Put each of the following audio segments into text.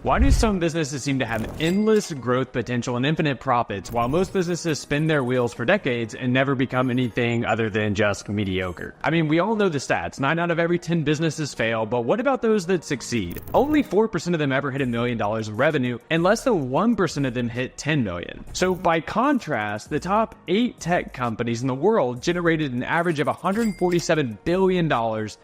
Why do some businesses seem to have endless growth potential and infinite profits, while most businesses spin their wheels for decades and never become anything other than just mediocre? I mean, we all know the stats. 9 out of every 10 businesses fail, but what about those that succeed? Only 4% of them ever hit $1 million in revenue, and less than 1% of them hit 10 million. So by contrast, the top 8 tech companies in the world generated an average of $147 billion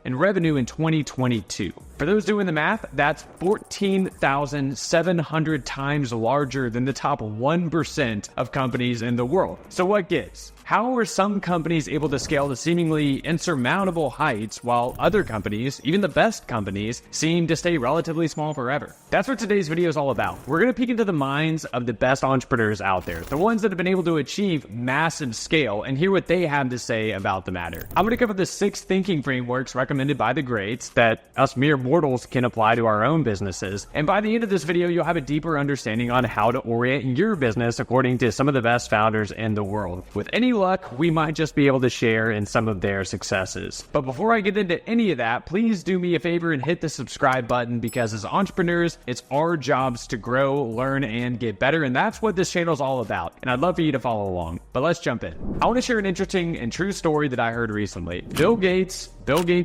in revenue in 2022. For those doing the math, that's 14,700 times larger than the top 1% of companies in the world. So what gives? How are some companies able to scale to seemingly insurmountable heights while other companies, even the best companies, seem to stay relatively small forever? That's what today's video is all about. We're going to peek into the minds of the best entrepreneurs out there, the ones that have been able to achieve massive scale, and hear what they have to say about the matter. I'm going to cover the 6 thinking frameworks recommended by the greats that us mere mortals can apply to our own businesses. And by the end of this video, you'll have a deeper understanding on how to orient your business according to some of the best founders in the world. With any luck, we might just be able to share in some of their successes. But before I get into any of that, please do me a favor and hit the subscribe button, because as entrepreneurs, it's our jobs to grow, learn, and get better, and that's what this channel is all about. And I'd love for you to follow along. But let's jump in. I want to share an interesting and true story that I heard recently. Bill Gates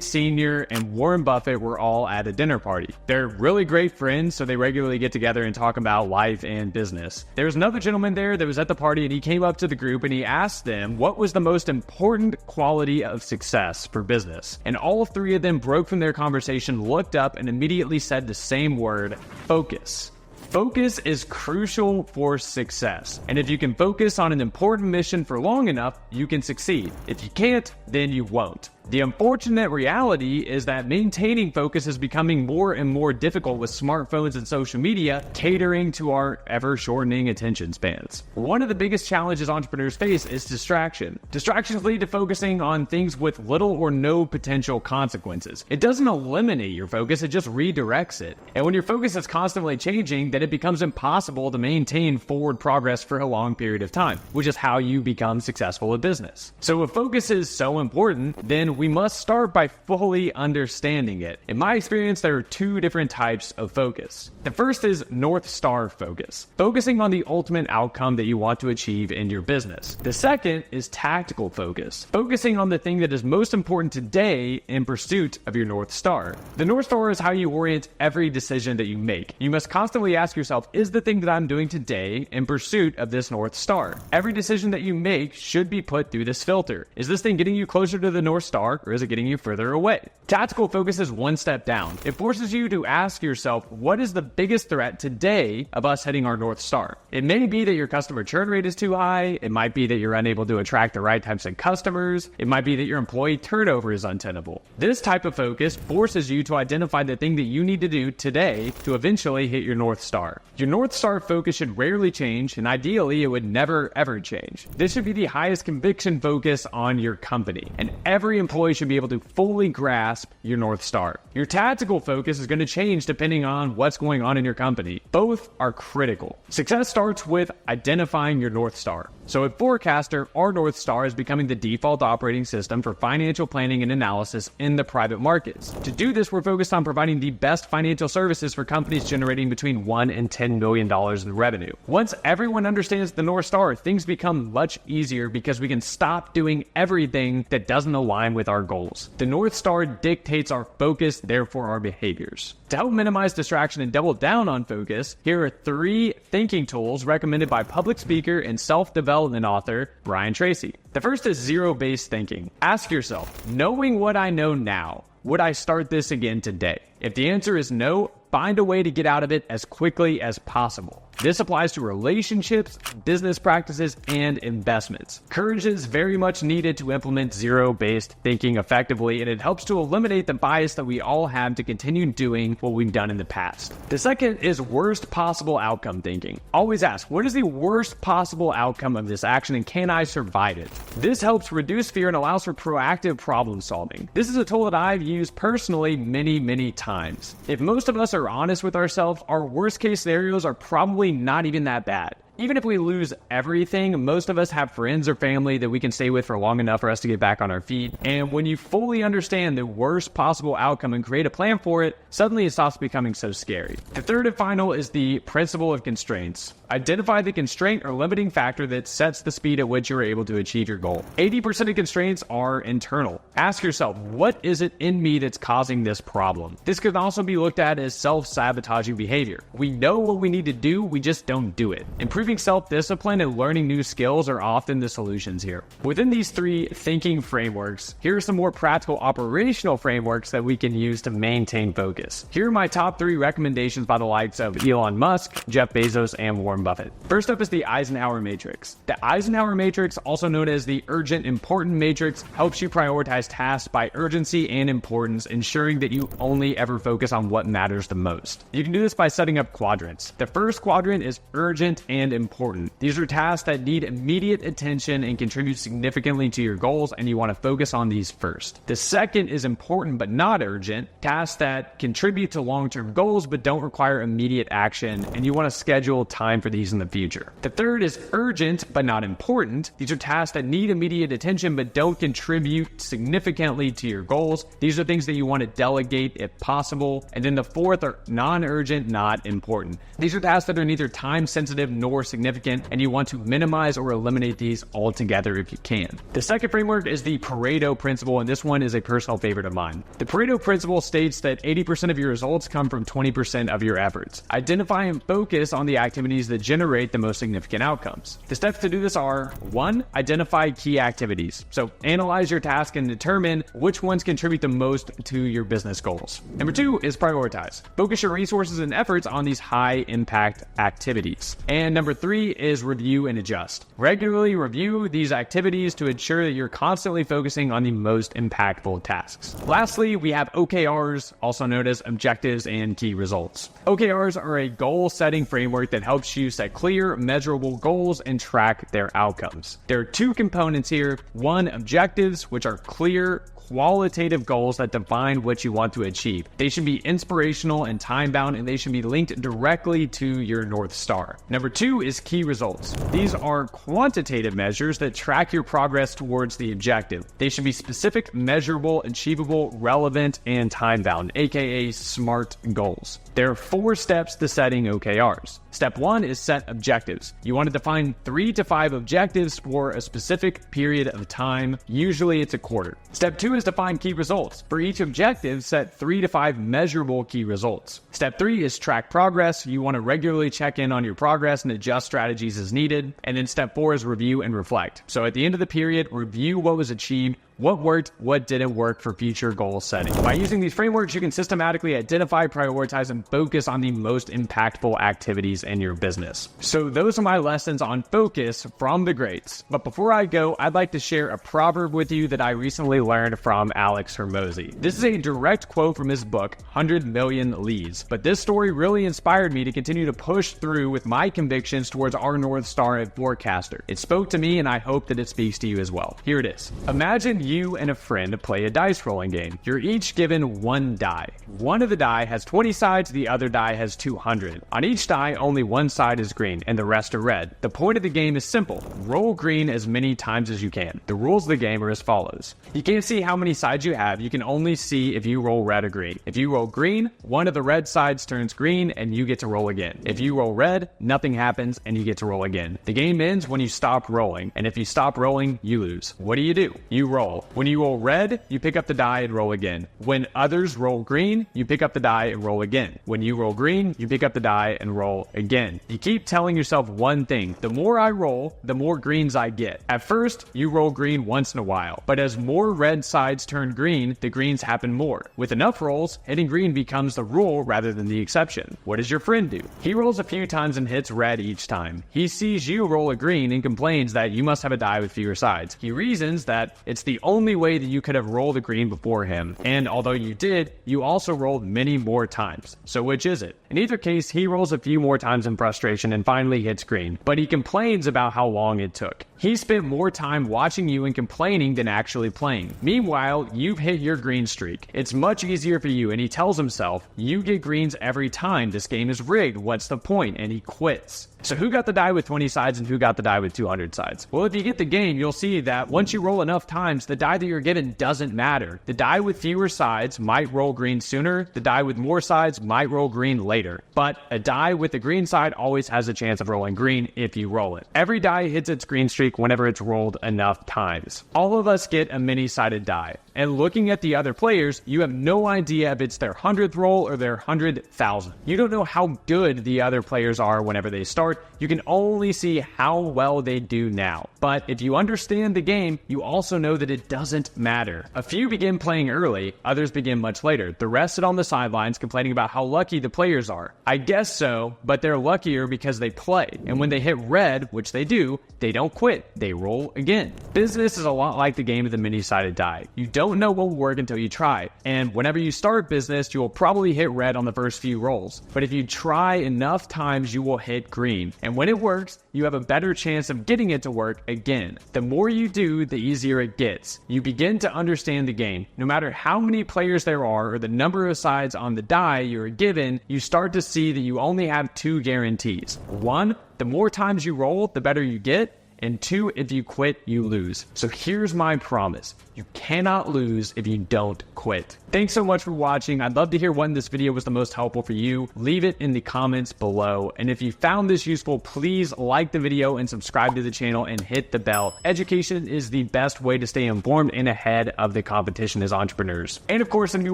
Sr., and Warren Buffett were all at a dinner party. They're really great friends, so they regularly get together and talk about life and business. There was another gentleman there that was at the party, and he came up to the group and he asked them what was the most important quality of success for business. And all 3 of them broke from their conversation, looked up, and immediately said the same word: focus. Focus is crucial for success. And if you can focus on an important mission for long enough, you can succeed. If you can't, then you won't. The unfortunate reality is that maintaining focus is becoming more and more difficult with smartphones and social media catering to our ever-shortening attention spans. One of the biggest challenges entrepreneurs face is distraction. Distractions lead to focusing on things with little or no potential consequences. It doesn't eliminate your focus, it just redirects it. And when your focus is constantly changing, then it becomes impossible to maintain forward progress for a long period of time, which is how you become successful at business. So if focus is so important, then we must start by fully understanding it. In my experience, there are 2 different types of focus. The first is North Star focus, focusing on the ultimate outcome that you want to achieve in your business. The second is tactical focus, focusing on the thing that is most important today in pursuit of your North Star. The North Star is how you orient every decision that you make. You must constantly ask yourself, is the thing that I'm doing today in pursuit of this North Star? Every decision that you make should be put through this filter. Is this thing getting you closer to the North Star, or is it getting you further away? Tactical focus is one step down. It forces you to ask yourself, what is the biggest threat today of us hitting our North Star? It may be that your customer churn rate is too high. It might be that you're unable to attract the right types of customers. It might be that your employee turnover is untenable. This type of focus forces you to identify the thing that you need to do today to eventually hit your North Star. Your North Star focus should rarely change, and ideally it would never ever change. This should be the highest conviction focus on your company, and every employee should be able to fully grasp your North Star. Your tactical focus is going to change depending on what's going on in your company. Both are critical. Success starts with identifying your North Star. So at Forecaster, our North Star is becoming the default operating system for financial planning and analysis in the private markets. To do this, we're focused on providing the best financial services for companies generating between $1 and $10 million in revenue. Once everyone understands the North Star, things become much easier because we can stop doing everything that doesn't align with our goals. The North Star dictates our focus, therefore our behaviors. To help minimize distraction and double down on focus, here are 3 thinking tools recommended by public speaker and self-development author Brian Tracy. The first is zero-based thinking. Ask yourself, knowing what I know now, would I start this again today? If the answer is no, find a way to get out of it as quickly as possible. This applies to relationships, business practices, and investments. Courage is very much needed to implement zero-based thinking effectively, and it helps to eliminate the bias that we all have to continue doing what we've done in the past. The second is worst possible outcome thinking. Always ask, what is the worst possible outcome of this action, and can I survive it? This helps reduce fear and allows for proactive problem solving. This is a tool that I've used personally many times. If most of us are honest with ourselves, our worst case scenarios are probably not even that bad. even if we lose everything, most of us have friends or family that we can stay with for long enough for us to get back on our feet. And when you fully understand the worst possible outcome and create a plan for it, suddenly it stops becoming so scary. The third and final is the principle of constraints. Identify the constraint or limiting factor that sets the speed at which you are able to achieve your goal. 80% of constraints are internal. Ask yourself, what is it in me that's causing this problem? This could also be looked at as self-sabotaging behavior. We know what we need to do, we just don't do it. Improving self-discipline and learning new skills are often the solutions here. Within these three thinking frameworks, here are some more practical operational frameworks that we can use to maintain focus. Here are my top 3 recommendations by the likes of Elon Musk, Jeff Bezos, and Warren Buffett. First up is the Eisenhower Matrix. The Eisenhower Matrix, also known as the Urgent Important Matrix, helps you prioritize tasks by urgency and importance, ensuring that you only ever focus on what matters the most. You can do this by setting up quadrants. The first quadrant is urgent and important. These are tasks that need immediate attention and contribute significantly to your goals, and you want to focus on these first. The second is important but not urgent, tasks that contribute to long-term goals but don't require immediate action, and you want to schedule time for these in the future. The third is urgent but not important. These are tasks that need immediate attention but don't contribute significantly to your goals. These are things that you want to delegate if possible. And then the fourth are non-urgent, not important. These are tasks that are neither time sensitive nor significant, and you want to minimize or eliminate these altogether if you can. The second framework is the Pareto principle, and this one is a personal favorite of mine. The Pareto principle states that 80% of your results come from 20% of your efforts. Identify and focus on the activities that generate the most significant outcomes. The steps to do this are: 1. Identify key activities. So analyze your task and determine which ones contribute the most to your business goals. Number 2 is prioritize. Focus your resources and efforts on these high impact activities. And number 3 is review and adjust. Regularly review these activities to ensure that you're constantly focusing on the most impactful tasks. Lastly, we have OKRs, also known as objectives and key results. OKRs are a goal setting framework that helps you set clear, measurable goals and track their outcomes. There are 2 components here. 1, objectives, which are clear, qualitative goals that define what you want to achieve. They should be inspirational and time-bound, and they should be linked directly to your North Star. Number 2 is key results. These are quantitative measures that track your progress towards the objective. They should be specific, measurable, achievable, relevant, and time-bound, aka SMART goals. There are 4 steps to setting OKRs. Step 1 is set objectives. You want to define 3 to 5 objectives for a specific period of time. Usually it's a quarter. Step 2 is define key results. For each objective, set 3 to 5 measurable key results. Step 3 is track progress. You want to regularly check in on your progress and adjust strategies as needed. And then step 4 is review and reflect. So at the end of the period, review what was achieved, what worked, what didn't work for future goal setting. By using these frameworks, you can systematically identify, prioritize, and focus on the most impactful activities in your business. So those are my lessons on focus from the greats. But before I go, I'd like to share a proverb with you that I recently learned from Alex Hormozi. This is a direct quote from his book, 100 Million Leads. But this story really inspired me to continue to push through with my convictions towards our North Star at Forecaster. It spoke to me, and I hope that it speaks to you as well. Here it is. Imagine you and a friend play a dice rolling game. You're each given 1 die. One of the die has 20 sides, the other die has 200. On each die, only one side is green and the rest are red. The point of the game is simple. Roll green as many times as you can. The rules of the game are as follows. You can't see how many sides you have. You can only see if you roll red or green. If you roll green, one of the red sides turns green and you get to roll again. If you roll red, nothing happens and you get to roll again. The game ends when you stop rolling, and if you stop rolling, you lose. What do? You roll. When you roll red, you pick up the die and roll again. When others roll green, you pick up the die and roll again. When you roll green, you pick up the die and roll again. You keep telling yourself one thing: the more I roll, the more greens I get. At first, you roll green once in a while, but as more red sides turn green, the greens happen more. With enough rolls, hitting green becomes the rule rather than the exception. What does your friend do? He rolls a few times and hits red each time. He sees you roll a green and complains that you must have a die with fewer sides. He reasons that it's the only way that you could have rolled a green before him. And although you did, you also rolled many more times. So which is it? In either case, he rolls a few more times in frustration and finally hits green, but he complains about how long it took. He spent more time watching you and complaining than actually playing. Meanwhile, you've hit your green streak. It's much easier for you, and he tells himself, you get greens every time, this game is rigged, what's the point? And he quits. So who got the die with 20 sides and who got the die with 200 sides? Well, if you get the game, you'll see that once you roll enough times, the die that you're given doesn't matter. The die with fewer sides might roll green sooner, the die with more sides might roll green later. But a die with the green side always has a chance of rolling green if you roll it. Every die hits its green streak whenever it's rolled enough times. All of us get a many-sided die. And looking at the other players, you have no idea if it's their 100th roll or their 100,000th. You don't know how good the other players are whenever they start. You can only see how well they do now. But if you understand the game, you also know that it doesn't matter. A few begin playing early, others begin much later. The rest sit on the sidelines complaining about how lucky the players are. I guess so, but they're luckier because they play. And when they hit red, which they do, they don't quit. They roll again. Business is a lot like the game of the many-sided die. You don't know what will work until you try. And whenever you start business, you will probably hit red on the first few rolls. But if you try enough times, you will hit green. And when it works, you have a better chance of getting it to work again. The more you do, the easier it gets. You begin to understand the game. No matter how many players there are or the number of sides on the die you're given, you start to see that you only have two guarantees. One, the more times you roll, the better you get. And two, if you quit, you lose. So here's my promise. You cannot lose if you don't quit. Thanks so much for watching. I'd love to hear when this video was the most helpful for you. Leave it in the comments below. And if you found this useful, please like the video and subscribe to the channel and hit the bell. Education is the best way to stay informed and ahead of the competition as entrepreneurs. And of course, if you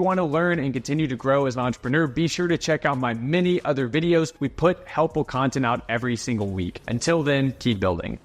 want to learn and continue to grow as an entrepreneur, be sure to check out my many other videos. We put helpful content out every single week. Until then, keep building.